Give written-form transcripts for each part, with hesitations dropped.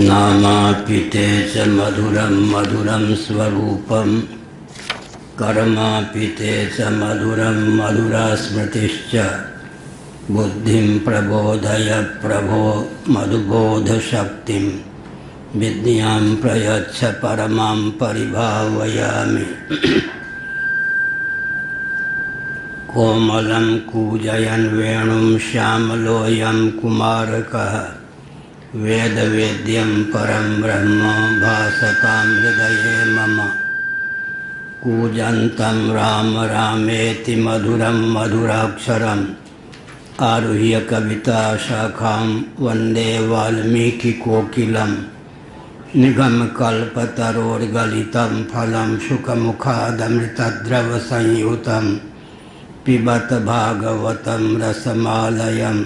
नामापिते च मधुरं मधुरं स्वरूपं कर्मापिते च मधुरं मधुरा स्मृतिश्च बुद्धिं प्रबोधय प्रभो मधुबोधशक्तिं विद्यां प्रयच्छ परमां परिभावयामि। कोमलं कूजयन् वेणुं श्यामलोऽयं कुमारकः वेदवेद्यं परं ब्रह्म भासतां हृदये मम। कूजन्तं राम रामेति मधुरं मधुराक्षरम् आरुह्य कविताशाखां वन्दे वाल्मीकिकोकिलं। निगमकल्पतरोर्गलितं फलं शुकमुखादमृतद्रवसंयुतं पिबत भागवतं रसमालयम्।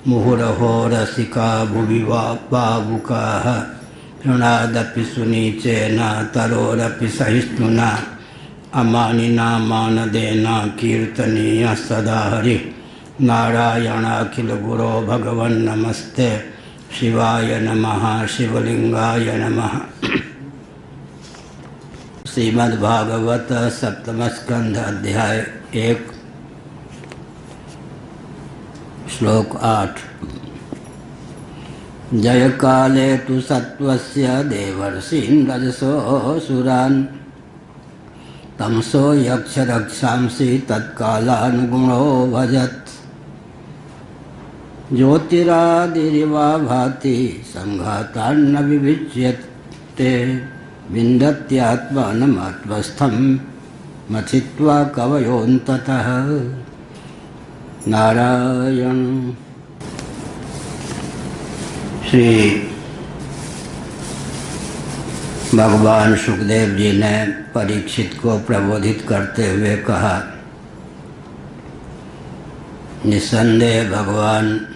मुहुरहो रसिका भुवि भावुकाः शृणादपि सुनीचेन तरोरपि सहिष्णुना अमानिना मानदेना कीर्तनीयः सदा हरिः। नारायणाखिलगुरो भगवन् नमस्ते शिवाय नमः शिवलिंगाय नमः। श्रीमद्भागवत सप्तम स्कंध अध्याय 1 श्लोक 8। जय काले तु सत्वस्य देवर्षीन् रजसोऽसुरान् तमसो यक्ष रक्षांसि तत्कालानुगुणो भजत्। ज्योतिरादिरिवा भाति संघातान्न विविच्यते विन्दत्यात्मानमात्वस्थं मथित्वा कवयोऽन्ततः। नारायण। श्री भगवान सुखदेव जी ने परीक्षित को प्रबोधित करते हुए कहा, निस्संदेह भगवान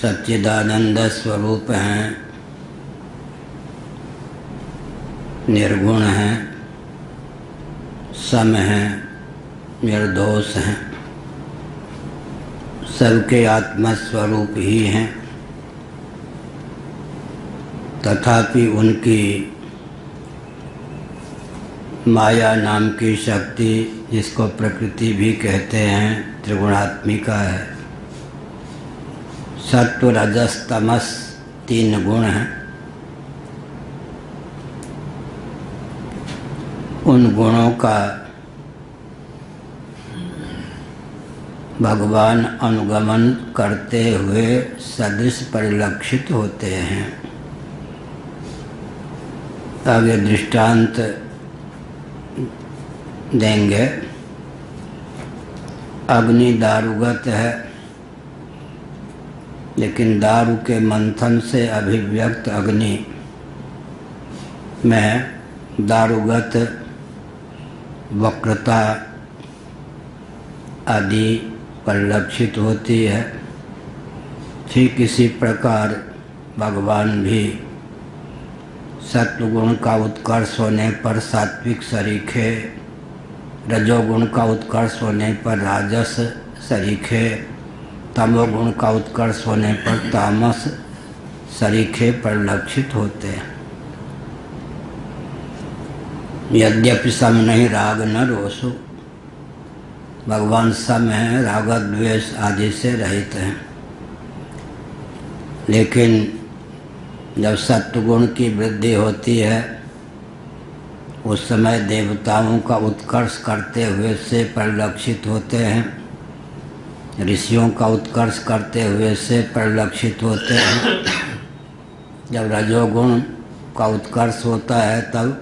सच्चिदानंद स्वरूप हैं, निर्गुण हैं, सम हैं, निर्दोष हैं, सबके आत्मस्वरूप ही हैं। तथापि उनकी माया नाम की शक्ति, जिसको प्रकृति भी कहते हैं, त्रिगुणात्मिका है। सत्व रजस तमस 3 गुण हैं। उन गुणों का भगवान अनुगमन करते हुए सदृश परिलक्षित होते हैं। आगे दृष्टांत देंगे। अग्नि दारुगत है, लेकिन दारु के मंथन से अभिव्यक्त अग्नि में दारुगत वक्रता आदि परिलक्षित होती है। ठीक इसी प्रकार भगवान भी सत्वगुण का उत्कर्ष होने पर सात्विक सरीखे, रजोगुण का उत्कर्ष होने पर राजस सरीखे, तमोगुण का उत्कर्ष होने पर तामस सरीखे परिलक्षित होते हैं। यद्यपि सम नहीं राग न रोषु, भगवान सम हैं, राग द्वेष आदि से रहित हैं। लेकिन जब सत्वगुण की वृद्धि होती है, उस समय देवताओं का उत्कर्ष करते हुए से परिलक्षित होते हैं, ऋषियों का उत्कर्ष करते हुए से परिलक्षित होते हैं। जब रजोगुण का उत्कर्ष होता है, तब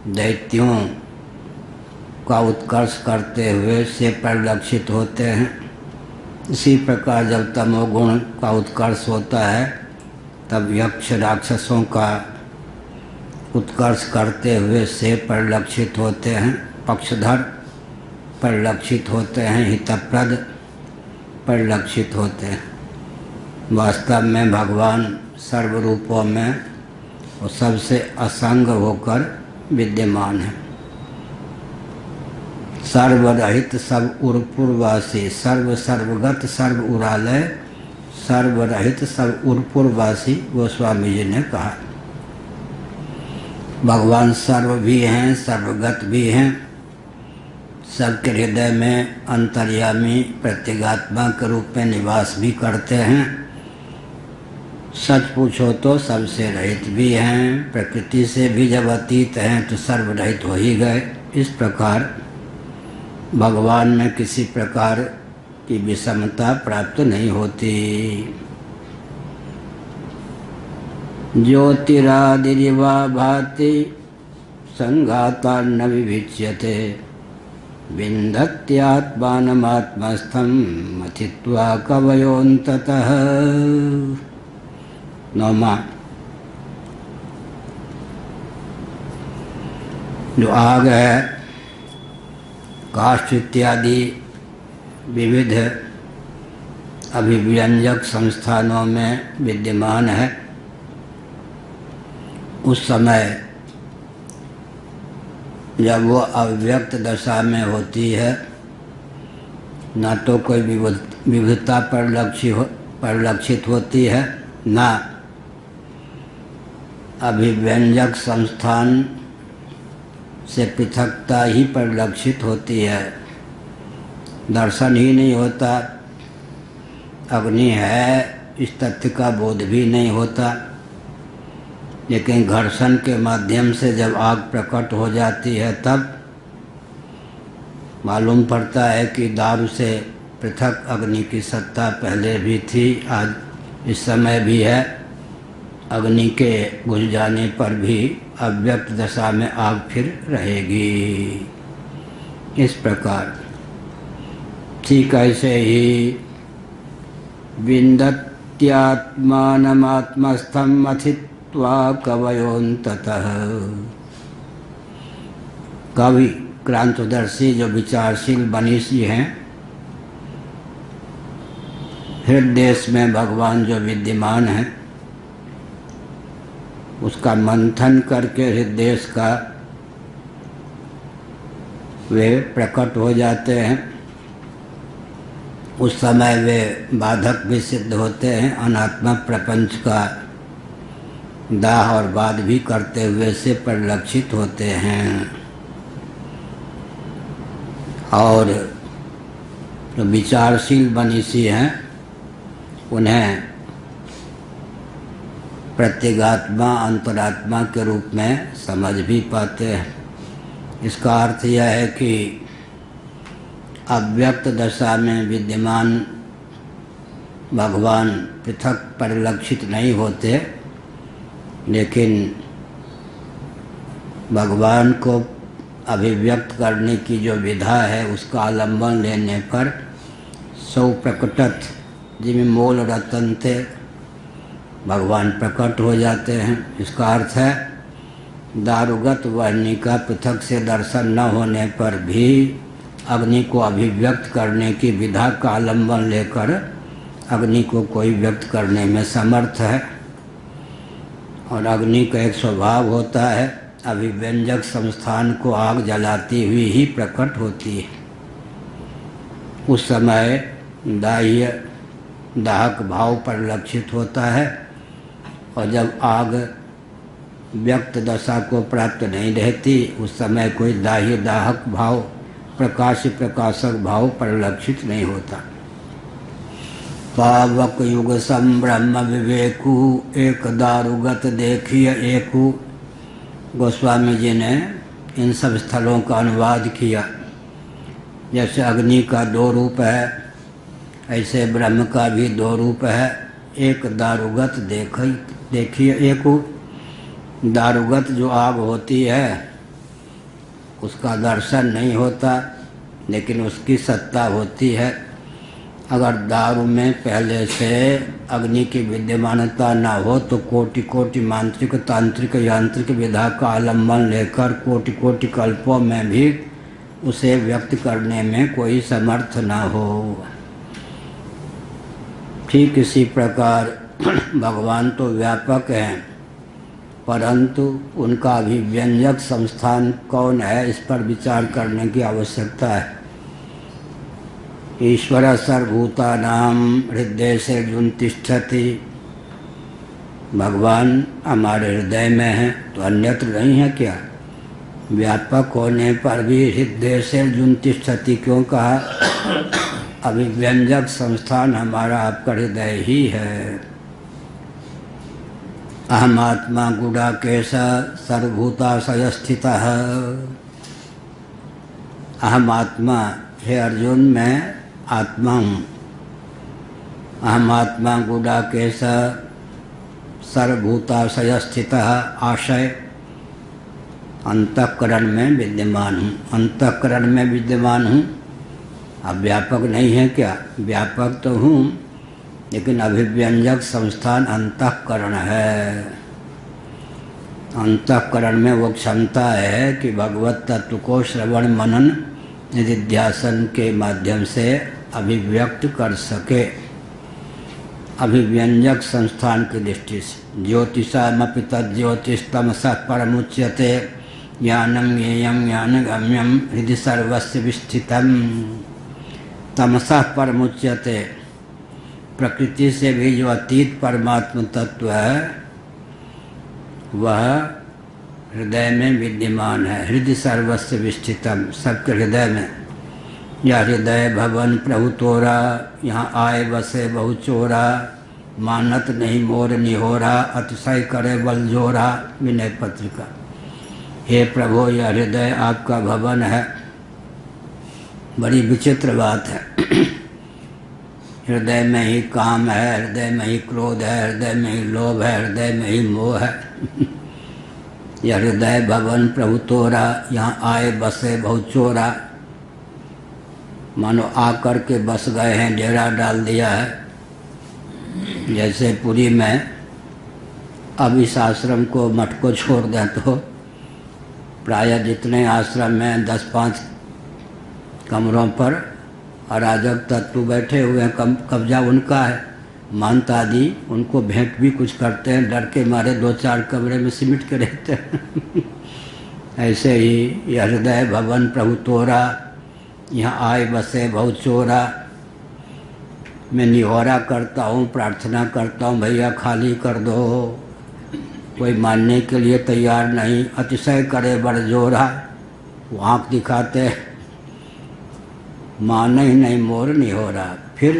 दैत्यों का उत्कर्ष करते हुए से परिलक्षित होते हैं। इसी प्रकार जब तमोगुण का उत्कर्ष होता है, तब यक्ष राक्षसों का उत्कर्ष करते हुए से परिलक्षित होते हैं। पक्षधर परिलक्षित होते हैं, हितप्रद परिलक्षित होते हैं। वास्तव में भगवान सर्वरूपों में वो सबसे असंग होकर विद्यमान है। सर्वरहित सब उर्पुरवासी, सर्व सर्वगत सर्व उरालय सर्वरहित सब उर्पुरवासी गोस्वामी जी ने कहा। भगवान सर्व भी हैं, सर्वगत भी हैं, सबके हृदय में अंतर्यामी प्रत्यगात्मा के रूप में निवास भी करते हैं। सच पूछो तो सबसे रहित भी हैं, प्रकृति से भी जब अतीत हैं तो सर्वरहित हो ही गए। इस प्रकार भगवान में किसी प्रकार की विषमता प्राप्त नहीं होती। ज्योतिरादिरिवा भाति संघाता न विविच्यते, विन्दत्यात्मानमात्मस्थं मथित्वा कवयोऽन्ततः। नौमा, जो आग है काष्ठ इत्यादि विविध अभिव्यंजक संस्थानों में विद्यमान है, उस समय जब वो अव्यक्त दशा में होती है, ना तो कोई विविधता परिलक्षित होती है, ना अभिव्यंजक संस्थान से पृथकता ही परिलक्षित होती है, दर्शन ही नहीं होता, अग्नि है इस तथ्य का बोध भी नहीं होता। लेकिन घर्षण के माध्यम से जब आग प्रकट हो जाती है तब मालूम पड़ता है कि दारू से पृथक अग्नि की सत्ता पहले भी थी, आज इस समय भी है। अग्नि के बुझ जाने पर भी अव्यक्त दशा में आग फिर रहेगी। इस प्रकार ठीक ऐसे ही विन्दत्यात्मानमात्मस्थं मथित्वा कवयोऽन्ततः। कवि क्रांतदर्शी जो विचारशील मनीषी हैं, हृदय में भगवान जो विद्यमान है उसका मंथन करके हृदय का वे प्रकट हो जाते हैं। उस समय वे बाधक भी सिद्ध होते हैं, अनात्मा प्रपंच का दाह और बाध भी करते हुए से परिलक्षित होते हैं। और जो विचारशील मनीषी हैं उन्हें प्रत्यगात्मा अंतरात्मा के रूप में समझ भी पाते हैं। इसका अर्थ यह है कि अव्यक्त दशा में विद्यमान भगवान पृथक परिलक्षित नहीं होते, लेकिन भगवान को अभिव्यक्त करने की जो विधा है उसका आलम्बन लेने पर सौ प्रकटत जिनमें मूल रतन थे भगवान प्रकट हो जाते हैं। इसका अर्थ है दारुगत वाहिनी का पृथक से दर्शन न होने पर भी अग्नि को अभिव्यक्त करने की विधा का आलम्बन लेकर अग्नि को कोई व्यक्त करने में समर्थ है। और अग्नि का एक स्वभाव होता है, अभिव्यंजक संस्थान को आग जलाती हुई ही प्रकट होती है। उस समय दाह्य दाहक भाव परिलक्षित होता है, और जब आग व्यक्त दशा को प्राप्त नहीं रहती उस समय कोई दाह्य दाहक भाव प्रकाशक भाव परिलक्षित नहीं होता। पावक युग संब्रह्म विवेकु एक दारुगत देखिए एकु। गोस्वामी जी ने इन सब स्थलों का अनुवाद किया। जैसे अग्नि का दो रूप है, ऐसे ब्रह्म का भी दो रूप है। एक दारुगत देखिए एकु। दारुगत जो आग होती है उसका दर्शन नहीं होता, लेकिन उसकी सत्ता होती है। अगर दारू में पहले से अग्नि की विद्यमानता न हो तो कोटि कोटि मांत्रिक तांत्रिक यांत्रिक विधा का आलम्बन लेकर कोटि कोटि कल्पों में भी उसे व्यक्त करने में कोई समर्थ न हो। ठीक इसी प्रकार भगवान तो व्यापक हैं, परंतु उनका अभिव्यंजक संस्थान कौन है इस पर विचार करने की आवश्यकता है। ईश्वर सर्वभूतानां हृदय से अर्जुन तिष्ठति। भगवान हमारे हृदय में है तो अन्यत्र नहीं है क्या? व्यापक होने पर भी हृदय से अर्जुन तिष्ठति क्यों कहा? अभिव्यंजक संस्थान हमारा आपका हृदय ही है। अहमात्मा गुडाकेश सर्वभूताशय स्थितः। अहमात्मा, हे अर्जुन मैं आत्मा हूँ। अहमात्मा गुडाकेश सर्वभूताशय स्थितः। आशय अंतःकरण में विद्यमान हूँ। अंतःकरण में विद्यमान हूँ। अब व्यापक नहीं है क्या? व्यापक तो हूँ, लेकिन अभिव्यंजक संस्थान अंतःकरण है। अंतःकरण में वो क्षमता है कि भगवत तत्व को श्रवण मनन निधिध्यासन के माध्यम से अभिव्यक्त कर सके। अभिव्यंजक संस्थान की दृष्टि से ज्योतिषामपि तज्ज्योतिस्तमसः परमुच्यते ज्ञानं ज्ञेयं ज्ञानगम्यं हृदि सर्वस्य विस्थितं। तमसः परमुच्यते, प्रकृति से भी जो अतीत परमात्म तत्व है वह हृदय में विद्यमान है। हृदय सर्वस्य विस्थितम, सबके हृदय में। या हृदय भवन प्रभु तोरा, यहाँ आए बसे बहु चोरा। मानत नहीं मोर निहोरा, अतिशय करे बल जोरा। विनय पत्रिका। हे प्रभु, यह हृदय आपका भवन है। बड़ी विचित्र बात है। हृदय में ही काम है, हृदय में ही क्रोध है, हृदय में ही लोभ है, हृदय में ही मोह है। यह हृदय भवन प्रभु तोरा, यहाँ आए बसे बहुत चोरा। मानो आकर के बस गए हैं, डेरा डाल दिया है। जैसे पुरी में अब इस आश्रम को मठ को छोड़ दें तो प्रायः जितने आश्रम में 10-5 कमरों पर अराजक तत्व बैठे हुए हैं, कब्जा उनका है। महंत आदि उनको भेंट भी कुछ करते हैं, डर के मारे 2-4 कमरे में सिमट के रहते हैं। ऐसे ही यह हृदय भवन प्रभु तोरा, यहाँ आए बसे बहुत चोरा। मैं निहोरा करता हूँ, प्रार्थना करता हूँ, भैया खाली कर दो। कोई मानने के लिए तैयार नहीं। अतिशय करे बड़ जोरा, वो आँख दिखाते, माने ही नहीं मोर निहोरा। फिर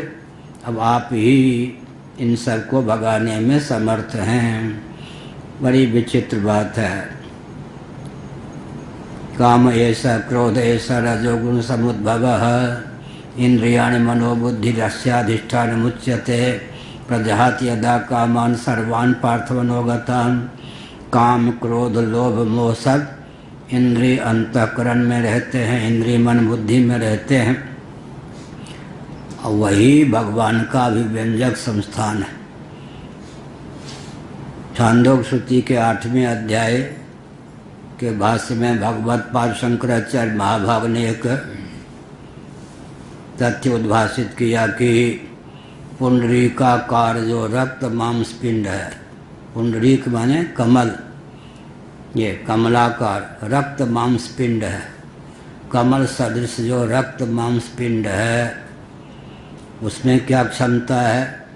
अब आप ही इन सब को भगाने में समर्थ हैं। बड़ी विचित्र बात है। काम ऐसा क्रोध ऐसा रजोगुण समुद्भवः इंद्रियाणि मनोबुद्धिरस्याधिष्ठान मुच्यते प्रजहाति यदा कामान सर्वान् पार्थमनोगतान्। काम क्रोध लोभ मोह सब इंद्रिय अंतःकरण में रहते हैं, इंद्रिय मन बुद्धि में रहते हैं। और वही भगवान का अभिव्यंजक संस्थान है। छांदोग्य श्रुति के 8वें अध्याय के भाष्य में भगवत पाद शंकराचार्य महाभाग ने एक तथ्य उद्भाषित किया कि पुंडरीकाकार जो रक्त मांस पिंड है, पुंडरीक माने कमल, ये कमलाकार रक्त मांस पिंड है। कमल सदृश जो रक्त मांस पिंड है उसमें क्या क्षमता है?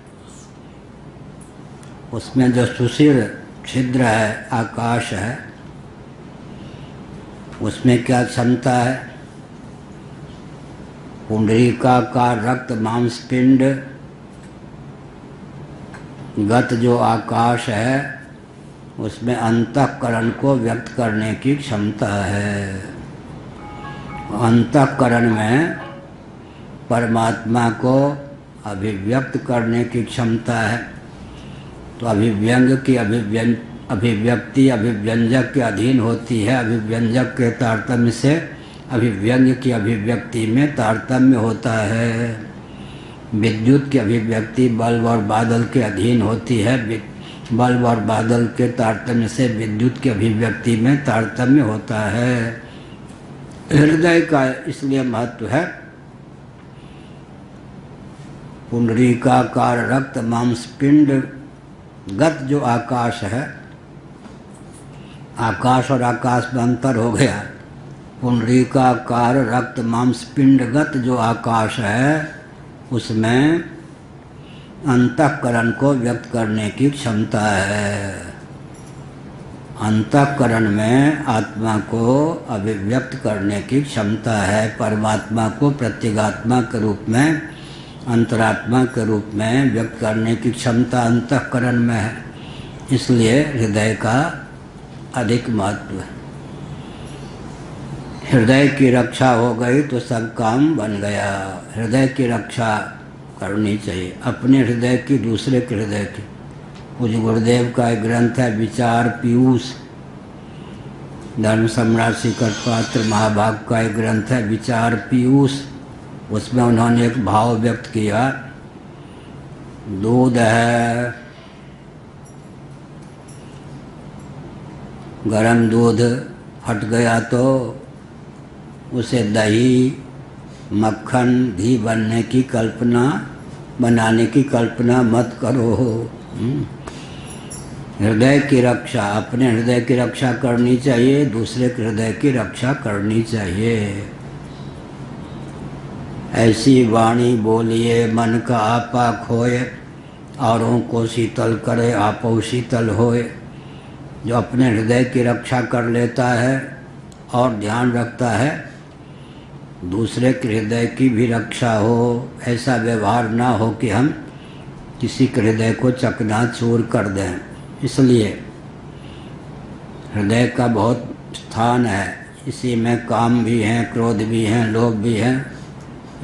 उसमें जो सुशिर छिद्र है, आकाश है, उसमें क्या क्षमता है? पुंडरीकाकार रक्त मांस पिंड गत जो आकाश है उसमें अंतःकरण को व्यक्त करने की क्षमता है। अंतःकरण में परमात्मा को अभिव्यक्त करने की क्षमता है। तो अभिव्यंग की अभिव्यक्ति अभिव्यंजक के अधीन होती है। अभिव्यंजक के तारतम्य से अभिव्यंग की अभिव्यक्ति में तारतम्य होता है। विद्युत की अभिव्यक्ति बल्ब और बादल के अधीन होती है। बल्ब और बादल के तारतम्य से विद्युत की अभिव्यक्ति में तारतम्य होता है। हृदय का इसलिए महत्व है। पुंडरीकाकार रक्त मांस पिंड गत जो आकाश है, आकाश और आकाश में अंतर हो गया। पुंडरीकाकार रक्त मांस पिंडगत जो आकाश है उसमें अंतःकरण को व्यक्त करने की क्षमता है। अंतःकरण में आत्मा को अभिव्यक्त करने की क्षमता है। परमात्मा को प्रत्यगात्मा के रूप में, अंतरात्मा के रूप में व्यक्त करने की क्षमता अंतःकरण में है। इसलिए हृदय का अधिक महत्व है। हृदय की रक्षा हो गई तो सब काम बन गया। हृदय की रक्षा करनी चाहिए, अपने हृदय की, दूसरे के हृदय की। पूज्य गुरुदेव का एक ग्रंथ है विचार पीयूष, धर्म सम्राट श्रीकट पात्र महाभाग का एक ग्रंथ है विचार पीयूष। उसमें उन्होंने एक भाव व्यक्त किया, दूध है, गरम दूध फट गया तो उसे दही, मक्खन, घी बनाने की कल्पना मत करो। हृदय की रक्षा, अपने हृदय की रक्षा करनी चाहिए, दूसरे के हृदय की रक्षा करनी चाहिए। ऐसी वाणी बोलिए मन का आपा खोए, औरों को शीतल करे आपो शीतल होए। जो अपने हृदय की रक्षा कर लेता है और ध्यान रखता है, दूसरे के हृदय की भी रक्षा हो। ऐसा व्यवहार ना हो कि हम किसी के हृदय को चकनाचूर कर दें। इसलिए हृदय का बहुत स्थान है। इसी में काम भी है, क्रोध भी है, लोभ भी है,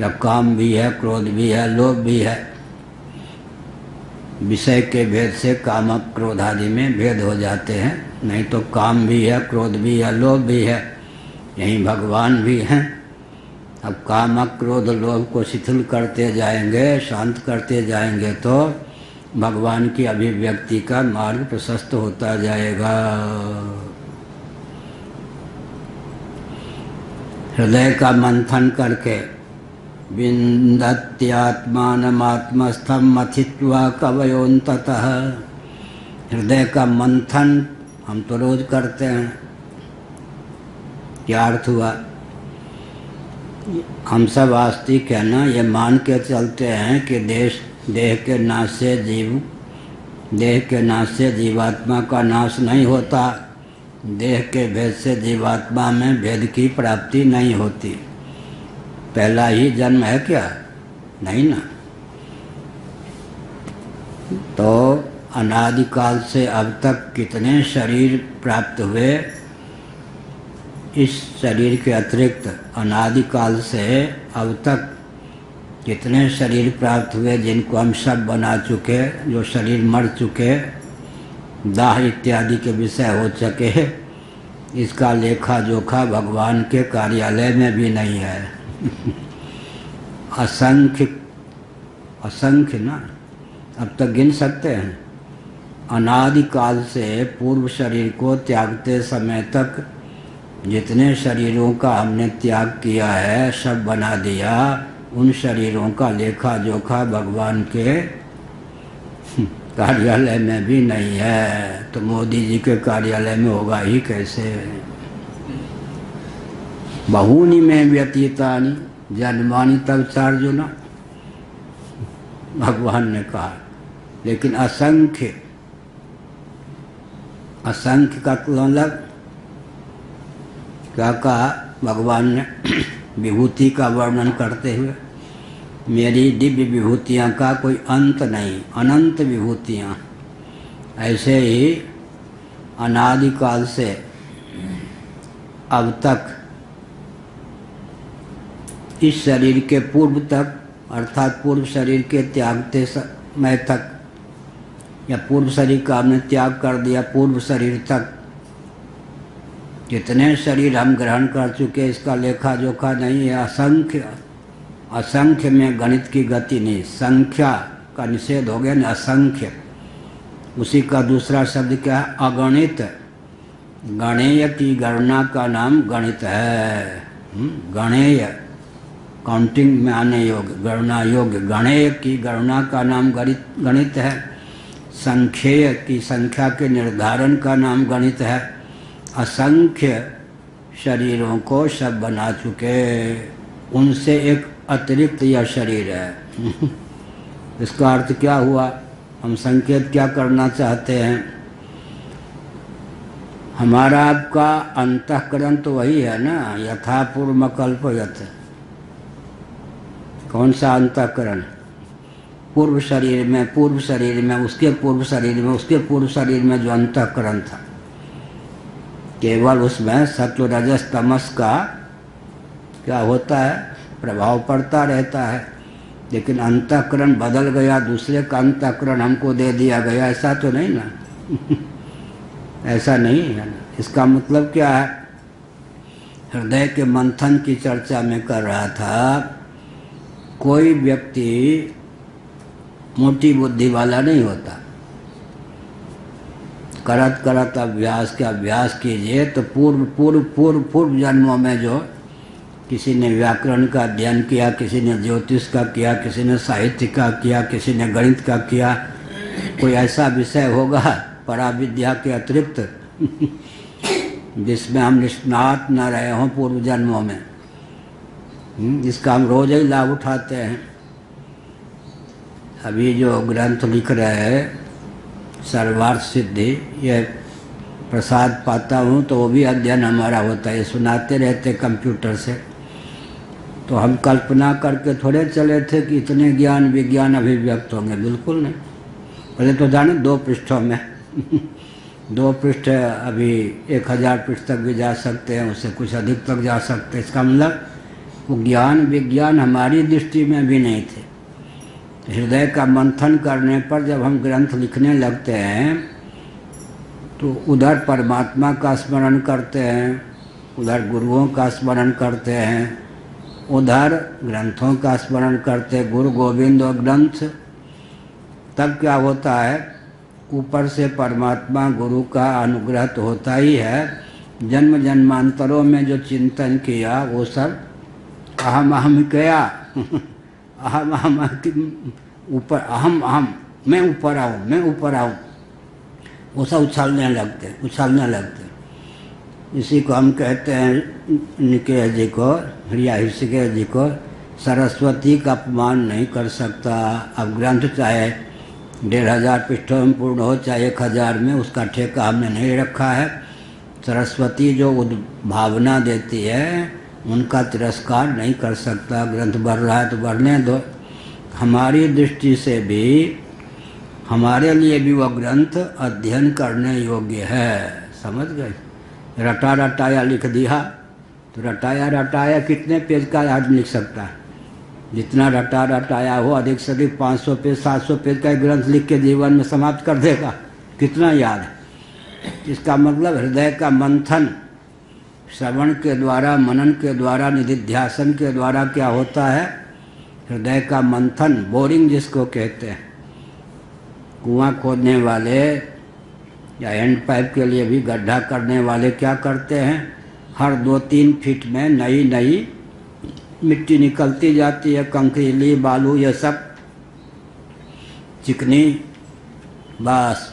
या काम भी है, क्रोध भी है, लोभ भी है। विषय के भेद से काम क्रोध आदि में भेद हो जाते हैं, नहीं तो काम भी है, क्रोध भी है, लोभ भी है, यही भगवान भी हैं। अब काम क्रोध लोभ को शिथिल करते जाएंगे, शांत करते जाएंगे तो भगवान की अभिव्यक्ति का मार्ग प्रशस्त होता जाएगा। हृदय का मंथन करके विन्दत्यात्मानमात्मस्थं मथित्वा कवयोन्ततः। हृदय का मंथन हम तो रोज करते हैं। क्या अर्थ हुआ? हम सब आस्तिक है ना, ये मान के चलते हैं कि देह के नाश से जीवात्मा का नाश नहीं होता, देह के भेद से जीवात्मा में भेद की प्राप्ति नहीं होती। पहला ही जन्म है क्या? नहीं ना। तो अनादिकाल से अब तक कितने शरीर प्राप्त हुए, इस शरीर के अतिरिक्त अनादिकाल से अब तक कितने शरीर प्राप्त हुए जिनको हम सब बना चुके, जो शरीर मर चुके, दाह इत्यादि के विषय हो चुके। इसका लेखा जोखा भगवान के कार्यालय में भी नहीं है। असंख्य ना, अब तक गिन सकते हैं। अनादिकाल से पूर्व शरीर को त्यागते समय तक जितने शरीरों का हमने त्याग किया है, सब बना दिया। उन शरीरों का लेखा जोखा भगवान के कार्यालय में भी नहीं है, तो मोदी जी के कार्यालय में होगा ही कैसे? बहूनि में व्यतीतानि जन्मानि तब चार्जुन, भगवान ने कहा। लेकिन असंख्य का मतलब क्या कहा भगवान ने? विभूति का वर्णन करते हुए, मेरी दिव्य विभूतियाँ का कोई अंत नहीं, अनंत विभूतियाँ। ऐसे ही अनादिकाल से अब तक इस शरीर के पूर्व तक, अर्थात पूर्व शरीर के त्यागते समय तक, या पूर्व शरीर का हमने त्याग कर दिया, पूर्व शरीर तक कितने शरीर हम ग्रहण कर चुके, इसका लेखा जोखा नहीं है। असंख्य में गणित की गति नहीं, संख्या का निषेध हो गया ना, असंख्य। उसी का दूसरा शब्द क्या है? अगणित। गणेय की गणना का नाम गणित है। गणेय, काउंटिंग में आने योग्य, गणना योग्य। गणेय की गणना का नाम गणित है। संख्येय की संख्या के निर्धारण का नाम गणित है। असंख्य शरीरों को सब बना चुके, उनसे एक अतिरिक्त यह शरीर है। इसका अर्थ क्या हुआ? हम संकेत क्या करना चाहते हैं? हमारा आपका अंतःकरण तो वही है ना, यथा पूर्व कल्पयत। कौन सा अंतःकरण? पूर्व शरीर में, पूर्व शरीर में, उसके पूर्व शरीर में, उसके पूर्व शरीर में जो अंतःकरण था, केवल उसमें सत्व रजस तमस का क्या होता है, प्रभाव पड़ता रहता है। लेकिन अंतःकरण बदल गया, दूसरे का अंतःकरण हमको दे दिया गया, ऐसा तो नहीं ना। ऐसा नहीं है ना। इसका मतलब क्या है? हृदय के मंथन की चर्चा में कर रहा था। कोई व्यक्ति मोटी बुद्धि वाला नहीं होता। करत करत अभ्यास के अभ्यास कीजिए तो पूर्व पूर्व पूर्व पूर्व जन्मों में जो किसी ने व्याकरण का अध्ययन किया, किसी ने ज्योतिष का किया, किसी ने साहित्य का किया, किसी ने गणित का किया, कोई ऐसा विषय होगा पराविद्या के अतिरिक्त जिसमें हम निष्णात न रहे हों पूर्व जन्मों में। इसका हम रोज ही लाभ उठाते हैं। अभी जो ग्रंथ लिख रहे हैं सर्वार्थ सिद्धि, ये प्रसाद पाता हूँ तो वो भी अध्ययन हमारा होता है, ये सुनाते रहते कंप्यूटर से। तो हम कल्पना करके थोड़े चले थे कि इतने ज्ञान विज्ञान अभिव्यक्त होंगे, बिल्कुल नहीं। पहले तो जाने 2 पृष्ठों में 2 पृष्ठ, अभी 1000 पृष्ठ तक भी जा सकते हैं, उससे कुछ अधिक तक जा सकते हैं। इसका मतलब वो ज्ञान विज्ञान हमारी दृष्टि में भी नहीं थे। हृदय का मंथन करने पर जब हम ग्रंथ लिखने लगते हैं तो उधर परमात्मा का स्मरण करते हैं, उधर गुरुओं का स्मरण करते हैं, उधर ग्रंथों का स्मरण करते हैं, गुरु गोविंद और ग्रंथ। तब क्या होता है? ऊपर से परमात्मा गुरु का अनुग्रह तो होता ही है, जन्म जन्मांतरों में जो चिंतन किया वो सब अहम अहम किया अहम अहम ऊपर, अहम अहम, मैं ऊपर आऊँ, मैं ऊपर आऊँ, वो सब उछलने लगते। इसी को हम कहते हैं, निकेश जी को, हृषिकेश जी को, सरस्वती का अपमान नहीं कर सकता। अब ग्रंथ चाहे 1500 पृष्ठों में पूर्ण हो, चाहे 1000 में, उसका ठेका हमने नहीं रखा है। सरस्वती जो भावना देती है उनका तिरस्कार नहीं कर सकता। ग्रंथ बढ़ रहा है तो बढ़ने दो। हमारी दृष्टि से भी, हमारे लिए भी वह ग्रंथ अध्ययन करने योग्य है। समझ गए? रटा रटाया लिख दिया तो रटाया रटाया कितने पेज का आदमी लिख सकता है? जितना रटा रटाया हो, अधिक से अधिक 500 पेज 700 पेज का ग्रंथ लिख के जीवन में समाप्त कर देगा। कितना याद है? इसका मतलब हृदय का मंथन श्रवण के द्वारा, मनन के द्वारा, निधिध्यासन के द्वारा क्या होता है? हृदय का मंथन, बोरिंग जिसको कहते हैं। कुआं खोदने वाले या हैंड पाइप के लिए भी गड्ढा करने वाले क्या करते हैं? हर 2-3 फीट में नई नई मिट्टी निकलती जाती है, कंकरीली, बालू, ये सब चिकनी। बस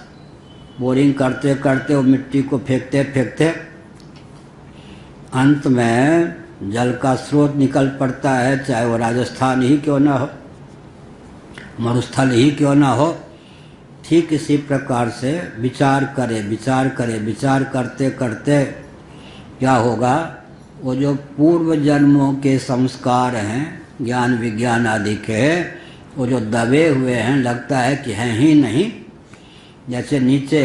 बोरिंग करते करते वो मिट्टी को फेंकते फेंकते अंत में जल का स्रोत निकल पड़ता है, चाहे वो राजस्थान ही क्यों ना हो, मरुस्थल ही क्यों ना हो। ठीक इसी प्रकार से विचार करते करते क्या होगा? वो जो पूर्व जन्मों के संस्कार हैं, ज्ञान विज्ञान आदि के, वो जो दबे हुए हैं, लगता है कि हैं ही नहीं। जैसे नीचे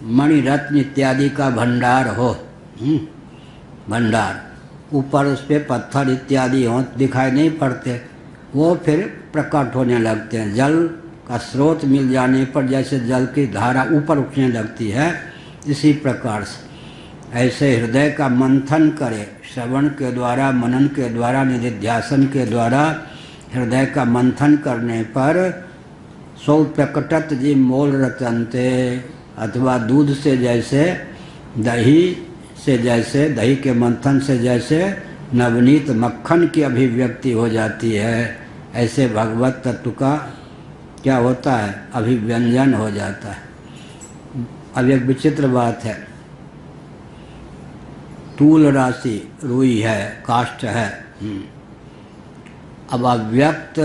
मणिरत्न इत्यादि का भंडार हो, भंडार, ऊपर उस पर पत्थर इत्यादि हो, दिखाई नहीं पड़ते, वो फिर प्रकट होने लगते हैं। जल का स्रोत मिल जाने पर जैसे जल की धारा ऊपर उठने लगती है, इसी प्रकार से ऐसे हृदय का मंथन करे, श्रवण के द्वारा, मनन के द्वारा, निधिध्यासन के द्वारा हृदय का मंथन करने पर सौ प्रकटत जी मोल रचनते, अथवा दूध से जैसे, दही से जैसे, दही के मंथन से जैसे नवनीत मक्खन की अभिव्यक्ति हो जाती है, ऐसे भगवत तत्व का क्या होता है? अभिव्यंजन हो जाता है। अब एक विचित्र बात है, तूल राशि रुई है, काष्ठ है। अब अव्यक्त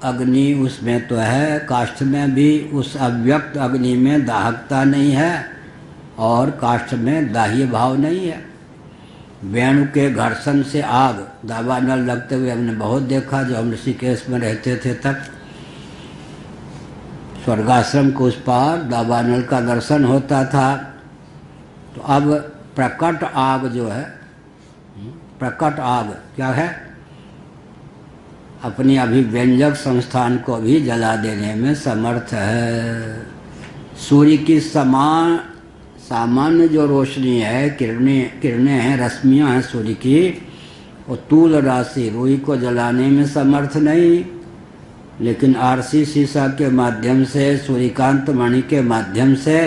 अग्नि उसमें तो है, काष्ठ में भी उस अव्यक्त अग्नि में दाहकता नहीं है और काष्ठ में दाह्य भाव नहीं है। वेणु के घर्षण से आग, दावानल लगते हुए हमने बहुत देखा जब हम ऋषिकेश में रहते थे तब। स्वर्गाश्रम के उस पार दावानल का दर्शन होता था। तो अब प्रकट आग जो है, प्रकट आग क्या है, अपनी अभिव्यंजक संस्थान को भी जला देने में समर्थ है। सूर्य की सामान्य जो रोशनी है, किरणें हैं, रश्मियां हैं सूर्य की, वो तूल राशि रुई को जलाने में समर्थ नहीं, लेकिन आरसी सीसा के माध्यम से, सूर्यकांत मणि के माध्यम से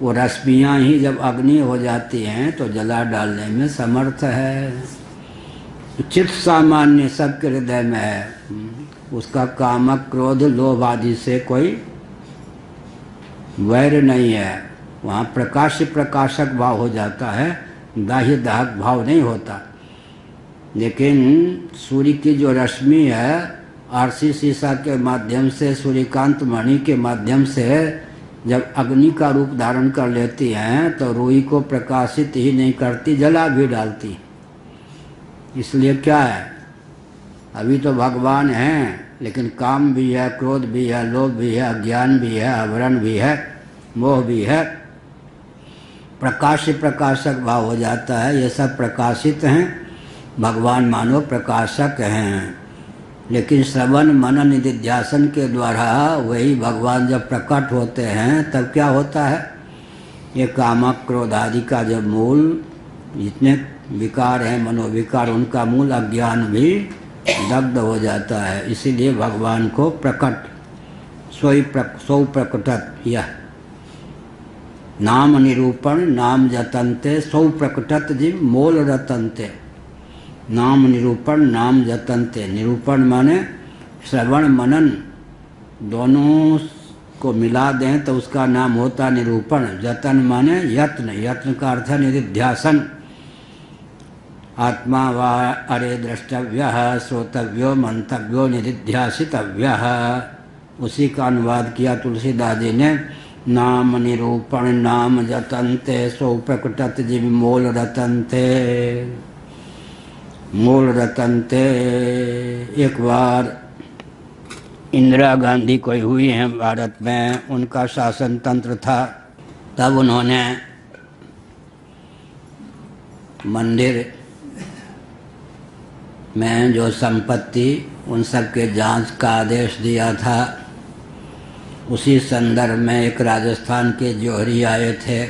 वो रश्मियां ही जब अग्नि हो जाती हैं तो जला डालने में समर्थ है। चित्त सामान्य सबके हृदय में है, उसका कामक क्रोध लोभ आदि से कोई वैर नहीं है। वहाँ प्रकाश प्रकाशक भाव हो जाता है, दाह्य दाहक भाव नहीं होता। लेकिन सूर्य की जो रश्मि है आरसी सीसा के माध्यम से, सूर्यकांत मणि के माध्यम से जब अग्नि का रूप धारण कर लेती हैं तो रुई को प्रकाशित ही नहीं करती, जला भी डालती। इसलिए क्या है, अभी तो भगवान हैं लेकिन काम भी है, क्रोध भी है, लोभ भी है, अज्ञान भी है, आवरण भी है, मोह भी है। प्रकाश प्रकाशक भाव हो जाता है, ये सब प्रकाशित हैं, भगवान मानो प्रकाशक हैं। लेकिन श्रवण मनन निधिध्यासन के द्वारा वही भगवान जब प्रकट होते हैं तब क्या होता है, ये कामक क्रोध आदि का जब मूल जितने विकार हैं, मनोविकार, उनका मूल अज्ञान भी दग्ध हो जाता है। इसीलिए भगवान को प्रकट स्वयं प्रकटत, यह नाम निरूपण नाम जतनते सौ प्रकटत जीव मोल रतनते। नाम निरूपण नाम जतनते, निरूपण माने श्रवण मनन दोनों को मिला दें तो उसका नाम होता निरूपण। जतन माने यत्न, यत्न का अर्थ निधिध्यासन। आत्मा वा अरे द्रष्टव्य श्रोतव्यो मंतव्यो निधिध्यासितव्य, उसी का अनुवाद किया तुलसीदास जी ने। नाम निरूपण नाम जतनते सो प्रकटत जीव मोल रतनते, मोल रतनते। एक बार इंदिरा गांधी कोई हुई हैं भारत में, उनका शासन तंत्र था, तब उन्होंने मंदिर में जो संपत्ति उन सब के जांच का आदेश दिया था। उसी संदर्भ में एक राजस्थान के जौहरी आए थे।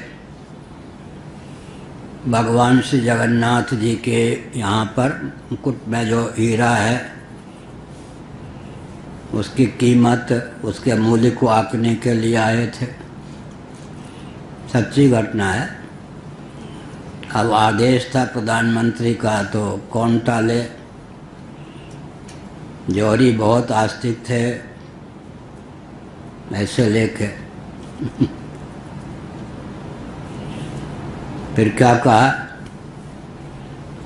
भगवान श्री जगन्नाथ जी के यहाँ पर मुकुट में जो हीरा है उसकी कीमत, उसके मूल्य को आंकने के लिए आए थे। सच्ची घटना है। अब आदेश था प्रधानमंत्री का तो कौन टाले। जौहरी बहुत आस्तिक थे, ऐसे लेके फिर क्या कहा,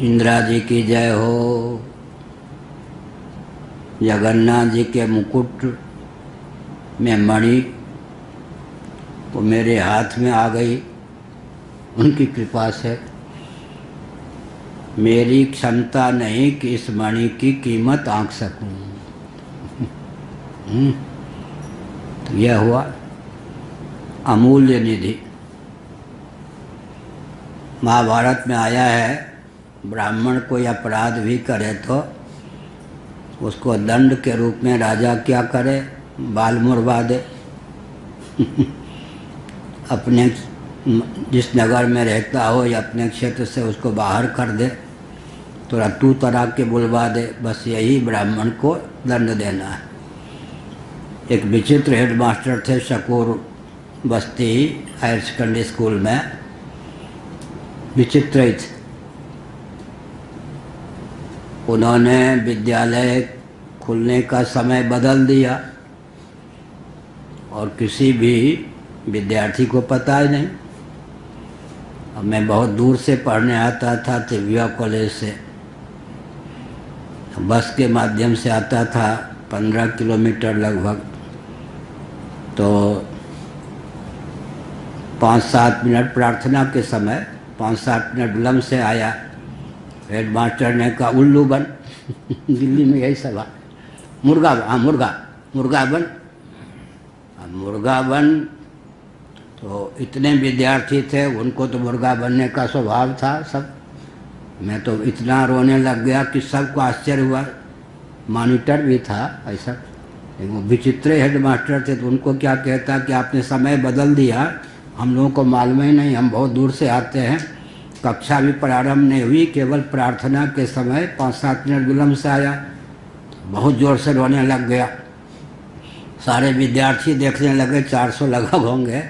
इंदिरा जी की जय हो, जगन्नाथ जी के मुकुट में मणि वो मेरे हाथ में आ गई, उनकी कृपा से। मेरी क्षमता नहीं कि इस मणि की कीमत आंक सकूं। तो यह हुआ अमूल्य निधि। महाभारत में आया है, ब्राह्मण कोई अपराध भी करे तो उसको दंड के रूप में राजा क्या करे, बाल मुड़वा दे। अपने जिस नगर में रहता हो या अपने क्षेत्र से उसको बाहर कर दे, तो तू तरा के बुलवा दे, बस यही ब्राह्मण को दंड देना है। एक विचित्र हेडमास्टर थे शकूर बस्ती हायर सेकेंडरी स्कूल में, विचित्र ही थे। उन्होंने विद्यालय खुलने का समय बदल दिया और किसी भी विद्यार्थी को पता ही नहीं। और मैं बहुत दूर से पढ़ने आता था त्रिविया कॉलेज से, बस के माध्यम से आता था 15 किलोमीटर लगभग। तो 5-7 मिनट प्रार्थना के समय 5-7 मिनट विलम्ब से आया। हेड मास्टर ने कहा उल्लू बन दिल्ली में यही सभा, मुर्गा बन। मुर्गा बन तो इतने विद्यार्थी थे, उनको तो मुर्गा बनने का स्वभाव था सब। मैं तो इतना रोने लग गया कि सबको आश्चर्य हुआ। मॉनिटर भी था ऐसा, वो विचित्र हेड मास्टर थे, तो उनको क्या कहता कि आपने समय बदल दिया, हम लोगों को मालूम ही नहीं, हम बहुत दूर से आते हैं। कक्षा भी प्रारंभ नहीं हुई, केवल प्रार्थना के समय 5-7 मिनट विलम्ब से आया। बहुत ज़ोर से रोने लग गया। सारे विद्यार्थी देखने लगे, 400 लगभग होंगे।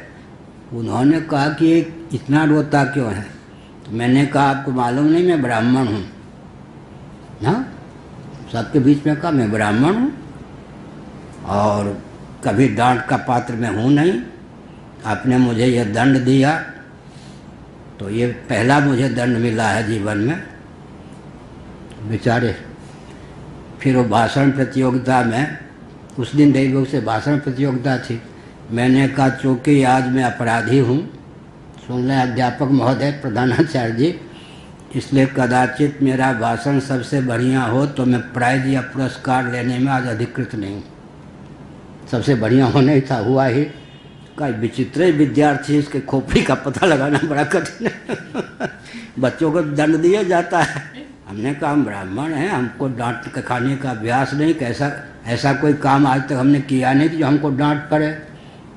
उन्होंने कहा कि इतना रोता क्यों है? तो मैंने कहा आपको मालूम नहीं मैं ब्राह्मण हूँ। हाँ, सबके बीच में कहा मैं ब्राह्मण हूँ और कभी डांट का पात्र मैं हूँ नहीं। आपने मुझे यह दंड दिया तो ये पहला मुझे दंड मिला है जीवन में। बेचारे फिर वो भाषण प्रतियोगिता में, उस दिन देवभोग से भाषण प्रतियोगिता थी। मैंने कहा चूँकि आज मैं अपराधी हूँ, सुन लें अध्यापक महोदय, प्रधानाचार्य जी, इसलिए कदाचित मेरा भाषण सबसे बढ़िया हो तो मैं प्राइज या पुरस्कार लेने में आज अधिकृत नहीं। सबसे बढ़िया होने ही था, हुआ ही। का विचित्र विद्यार्थी, इसके खोपड़ी का पता लगाना बड़ा कठिन है। बच्चों को दंड दिया जाता है। हमने कहा हम ब्राह्मण हैं, हमको डांट के खाने का अभ्यास नहीं, कैसा ऐसा कोई काम आज तक हमने किया नहीं कि जो हमको डांट पड़े।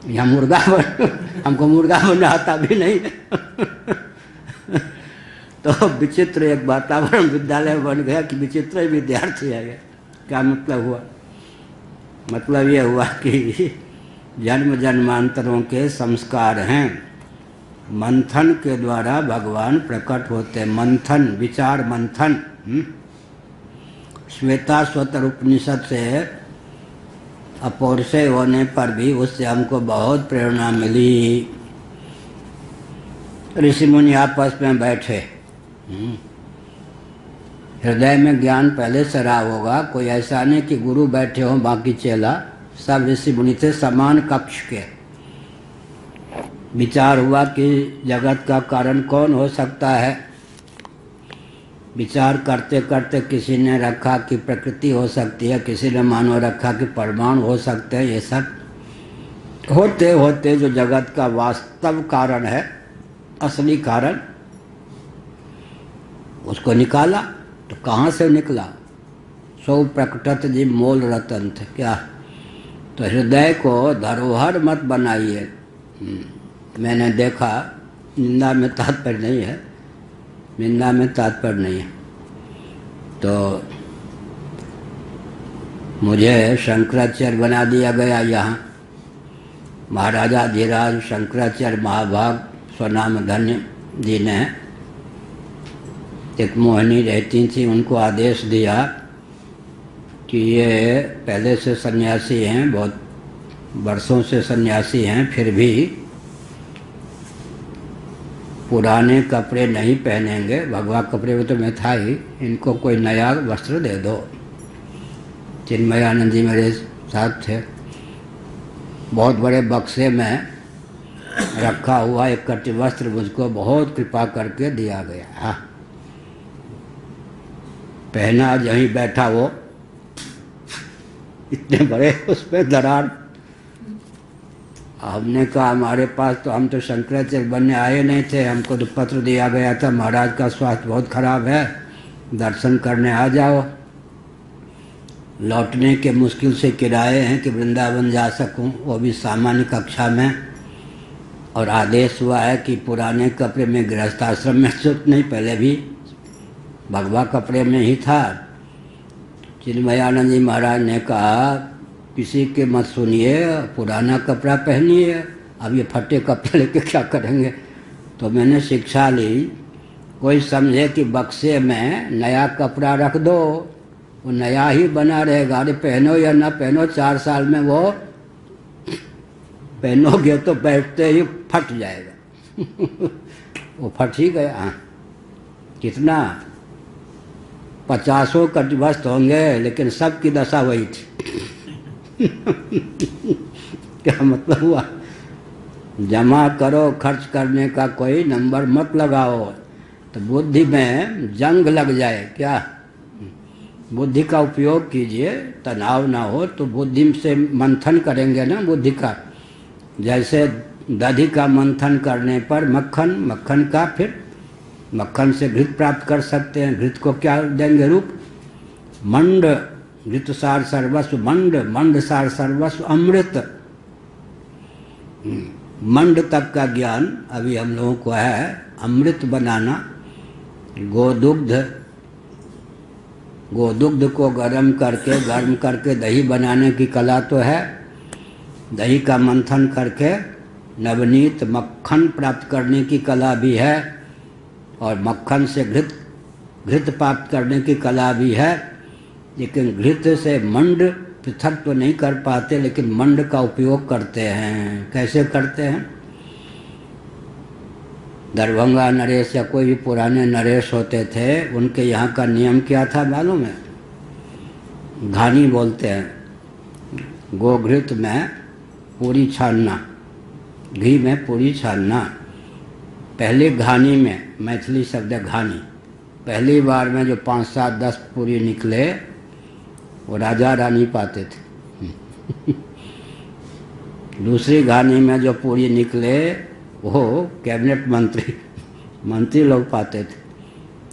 या मुर्गा हमको मुर्गा बनना आता भी नहीं। तो विचित्र एक वातावरण विद्यालय बन गया कि विचित्र विद्यार्थी आ गया। क्या मतलब हुआ? मतलब ये हुआ कि जन्म जन्मांतरों के संस्कार हैं, मंथन के द्वारा भगवान प्रकट होते। मंथन, विचार मंथन। श्वेताश्वतर उपनिषद से अपौरुषेय होने पर भी उससे हमको बहुत प्रेरणा मिली। ऋषि मुनि आपस में बैठे, हृदय में ज्ञान पहले से रहा होगा। कोई ऐसा नहीं कि गुरु बैठे हो बाकी चेला, सब ऋषि मुनि थे समान कक्ष के। विचार हुआ कि जगत का कारण कौन हो सकता है। विचार करते करते किसी ने रखा कि प्रकृति हो सकती है, किसी ने मानो रखा कि परमाणु हो सकते हैं। ये सब होते होते जो जगत का वास्तव कारण है, असली कारण, उसको निकाला। तो कहाँ से निकला? सो प्रकटत जी मोल रतन थे। क्या? तो हृदय को धरोहर मत बनाइए। मैंने देखा, निंदा में तात्पर्य नहीं है, निंदा में तात्पर्य नहीं है। तो मुझे शंकराचार्य बना दिया गया यहाँ। महाराजा धीराज शंकराचार्य महाभाग स्वनाम धन्य जी ने, एक मोहिनी रहती थी, उनको आदेश दिया कि ये पहले से सन्यासी हैं, बहुत वर्षों से सन्यासी हैं, फिर भी पुराने कपड़े नहीं पहनेंगे। भगवा कपड़े में तो मैं था ही, इनको कोई नया वस्त्र दे दो। चिन्मयानंद जी मेरे साथ थे। बहुत बड़े बक्से में रखा हुआ एक कटी वस्त्र मुझको बहुत कृपा करके दिया गया। हाँ, पहना, यहीं बैठा वो, इतने बड़े उसमें दरार। हमने कहा हमारे पास तो, हम तो शंकराचार्य बनने आए नहीं थे, हमको तो पत्र दिया गया था महाराज का स्वास्थ्य बहुत खराब है, दर्शन करने आ जाओ। लौटने के मुश्किल से किराए हैं कि वृंदावन जा सकूं, वो भी सामान्य कक्षा में। और आदेश हुआ है कि पुराने कपड़े में गृहस्थाश्रम में सूट नहीं, पहले भी भगवा कपड़े में ही था। चिन्मयानंद जी महाराज ने कहा किसी के मत सुनिए, पुराना कपड़ा पहनिए, अब ये फटे कपड़े लेके क्या करेंगे। तो मैंने शिक्षा ली, कोई समझे कि बक्से में नया कपड़ा रख दो, वो नया ही बना रहेगा। अरे पहनो या ना पहनो, 4 साल में वो पहनोगे तो बैठते ही फट जाएगा। वो फट ही गया। कितना 50 कटिबस्त होंगे, लेकिन सबकी दशा वही थी। क्या मतलब हुआ? जमा करो, खर्च करने का कोई नंबर मत लगाओ, तो बुद्धि में जंग लग जाए। क्या बुद्धि का उपयोग कीजिए, तनाव ना हो। तो बुद्धि से मंथन करेंगे ना बुद्धि का। जैसे दधि का मंथन करने पर मक्खन, मक्खन का फिर मक्खन से घृत प्राप्त कर सकते हैं। घृत को क्या देंगे रूप? मंड, घृत सार सर्वस्व मंड, मंड सार सर्वस्व अमृत। मंड तक का ज्ञान अभी हम लोगों को है। अमृत बनाना, गोदुग्ध को गर्म करके दही बनाने की कला तो है। दही का मंथन करके नवनीत मक्खन प्राप्त करने की कला भी है, और मक्खन से घृत प्राप्त करने की कला भी है। लेकिन घृत से मंड पृथक तो नहीं कर पाते, लेकिन मंड का उपयोग करते हैं। कैसे करते हैं? दरभंगा नरेश या कोई भी पुराने नरेश होते थे, उनके यहाँ का नियम क्या था मालूम है? घानी बोलते हैं। गोघृत में पूरी छानना, घी में पूरी छानना। पहले घानी में, मैथिली शब्द है घानी, पहली बार में जो 5, 7, 10 पूरी निकले, वो राजा रानी पाते थे। दूसरी घानी में जो पूरी निकले, वो कैबिनेट मंत्री लोग पाते थे।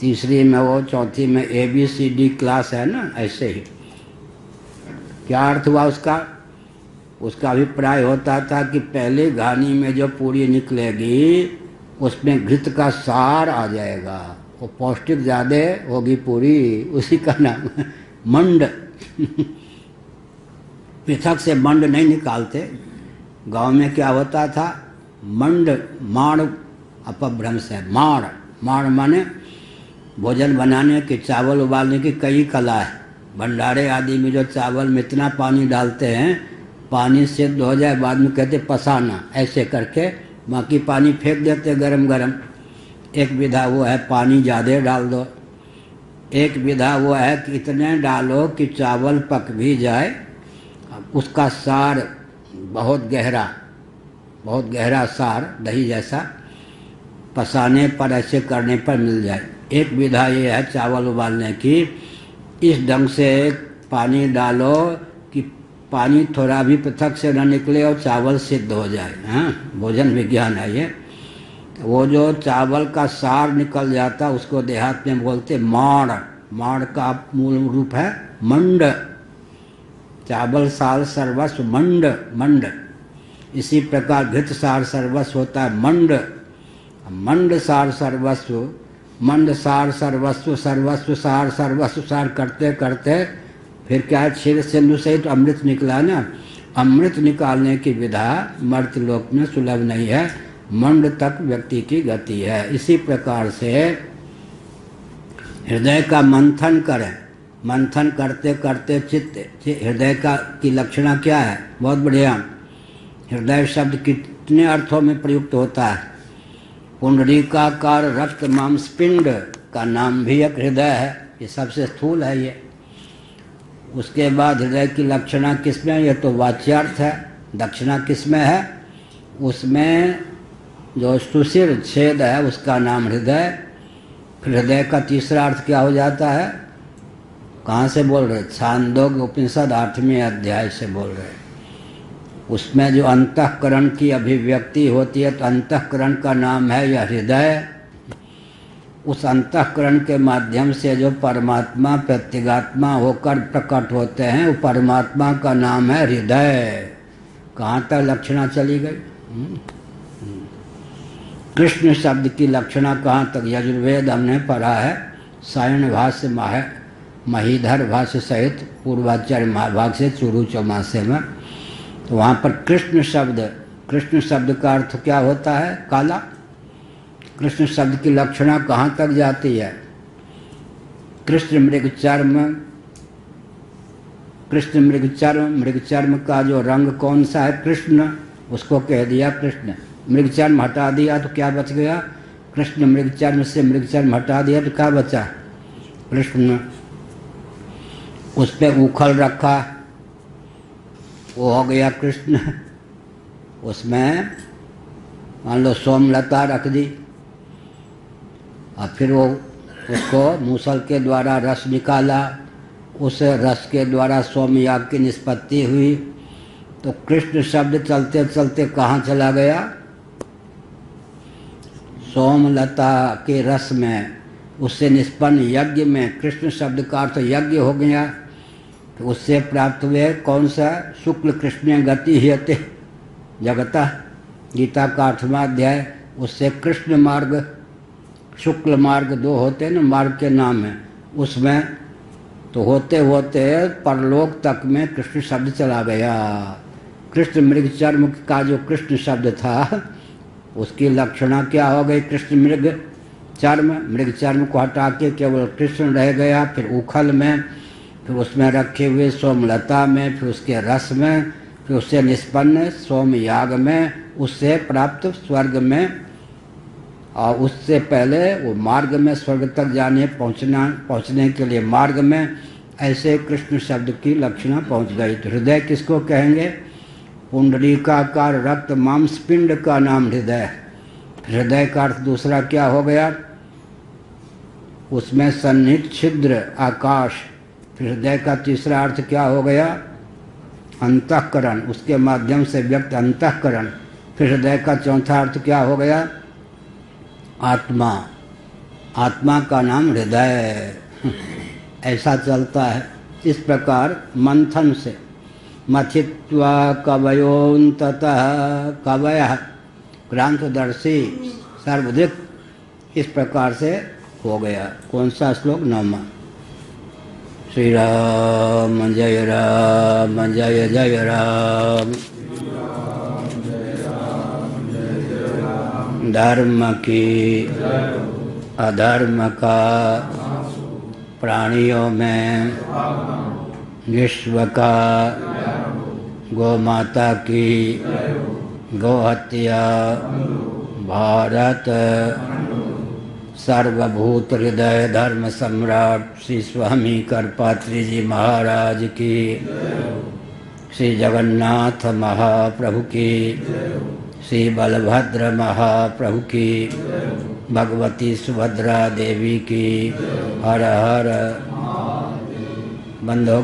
तीसरी में वो, चौथी में ABCD क्लास है ना, ऐसे ही। क्या अर्थ हुआ उसका? उसका अभिप्राय होता था कि पहले घानी में जो पूरी निकलेगी, उसमें घृत का सार आ जाएगा, वो पौष्टिक ज़्यादा होगी पूरी, उसी का नाम है मंड। पृथक से मंड नहीं निकालते। गांव में क्या होता था? मंड, माड़ अपभ्रंश है। माड़ माने भोजन बनाने की, चावल उबालने की कई कला है। भंडारे आदि में जो चावल में इतना पानी डालते हैं, पानी सिद्ध हो जाए, बाद में कहते पसाना, ऐसे करके बाकी पानी फेंक देते गरम गरम। एक विधा वो है पानी ज़्यादा डाल दो। एक विधा वो है कि इतने डालो कि चावल पक भी जाए, उसका सार बहुत गहरा सार, दही जैसा, पसाने पर, ऐसे करने पर मिल जाए। एक विधा ये है चावल उबालने की, इस ढंग से पानी डालो कि पानी थोड़ा भी पृथक से न निकले और चावल सिद्ध हो जाए। हाँ, भोजन विज्ञान है ये। वो जो चावल का सार निकल जाता, उसको देहात में बोलते माड़ का मूल रूप है मंड। चावल सार सर्वस्व मंड। इसी प्रकार घृत सार सर्वस्व होता है मंड सार सर्वस्व, मंड सार सर्वस्व, सर्वस्व सार करते करते फिर क्या है? क्षीर सिंधु से तो अमृत निकला ना। अमृत निकालने की विधा मर्त्य लोक में सुलभ नहीं है, मंड तक व्यक्ति की गति है। इसी प्रकार से हृदय का मंथन करें। मंथन करते करते चित्त, हृदय की लक्षणा क्या है? बहुत बढ़िया। हृदय शब्द कितने अर्थों में प्रयुक्त होता है? पुंडरीकाकार रक्त मांस पिंड का नाम भी एक हृदय है, ये सबसे स्थूल है ये। उसके बाद हृदय की लक्षणा किसमें? ये तो वाच्यार्थ है। दक्षिणा किसमें है? उसमें जो सुशिर छेद है, उसका नाम हृदय। फिर हृदय का तीसरा अर्थ क्या हो जाता है? कहाँ से बोल रहे? छांदोग्य उपनिषद 8वें अध्याय से बोल रहे। उसमें जो अंतःकरण की अभिव्यक्ति होती है, तो अंतःकरण का नाम है यह हृदय। उस अंतःकरण के माध्यम से जो परमात्मा प्रत्यगात्मा होकर प्रकट होते हैं, वो परमात्मा का नाम है हृदय। कहाँ तक लक्षणा चली गई? कृष्ण शब्द की लक्षणा कहाँ तक? यजुर्वेद हमने पढ़ा है, सायण भाष्य महीधर भाष्य सहित पूर्वाचार्य महाभाग से चूरू चौमासे में। तो वहाँ पर कृष्ण शब्द का अर्थ क्या होता है? काला। कृष्ण शब्द की लक्षणा कहाँ तक जाती है? कृष्ण मृगचर्म का जो रंग कौन सा है? कृष्ण। उसको कह दिया कृष्ण। मृगचर्म हटा दिया तो क्या बच गया? कृष्ण मृगचर्म से मृगचर्म हटा दिया तो क्या बचा? कृष्ण। उस पर उखल रखा, वो हो गया कृष्ण। उसमें मान लो सोमलता रख दी और फिर वो उसको मूसल के द्वारा रस निकाला, उस रस के द्वारा सोमयाग की निष्पत्ति हुई। तो कृष्ण शब्द चलते चलते कहाँ चला गया? सोमलता के रस में, उससे निष्पन्न यज्ञ में। कृष्ण शब्द का अर्थ यज्ञ हो गया। तो उससे प्राप्त हुए कौन सा? शुक्ल कृष्ण गति हेते जगता, गीता का 8वां अध्याय। उससे कृष्ण मार्ग, शुक्ल मार्ग दो होते हैं ना, मार्ग के नाम है। उसमें तो होते होते परलोक तक में कृष्ण शब्द चला गया। कृष्ण मृगचर्म का जो कृष्ण शब्द था, उसकी लक्षणा क्या हो गई? कृष्ण मृग चर्म, मृगचर्म को हटा के केवल कृष्ण रह गया। फिर उखल में, फिर उसमें रखे हुए सोमलता में, फिर उसके रस में, फिर उससे निष्पन्न सोमयाग में, उससे प्राप्त स्वर्ग में, और उससे पहले वो मार्ग में, स्वर्ग तक पहुँचने के लिए मार्ग में। ऐसे कृष्ण शब्द की लक्षणा पहुँच गई। तो हृदय किसको कहेंगे? पुंडरीकाकार रक्त मांस पिंड का नाम हृदय। हृदय का अर्थ दूसरा क्या हो गया? उसमें सन्निहित छिद्र आकाश। फिर हृदय का तीसरा अर्थ क्या हो गया? अंतःकरण, उसके माध्यम से व्यक्त अंतःकरण। फिर हृदय का चौथा अर्थ क्या हो गया? आत्मा। आत्मा का नाम हृदय। ऐसा चलता है। इस प्रकार मंथन से मथित्वा कवयोन्ततः कवयः क्रांतदर्शी सर्वधिक, इस प्रकार से हो गया। कौन सा श्लोक? 9वां। श्री राम जय राम जय जय राम। धर्म की अधर्म का प्राणियों में, विश्व का गौ माता की गौहत्या, भारत सर्वभूत हृदय धर्म सम्राट श्री स्वामी करपात्री जी महाराज की, श्री जगन्नाथ महाप्रभु की, श्री बलभद्र महाप्रभु की, भगवती सुभद्रा देवी की। हर हर। बंद हो गया।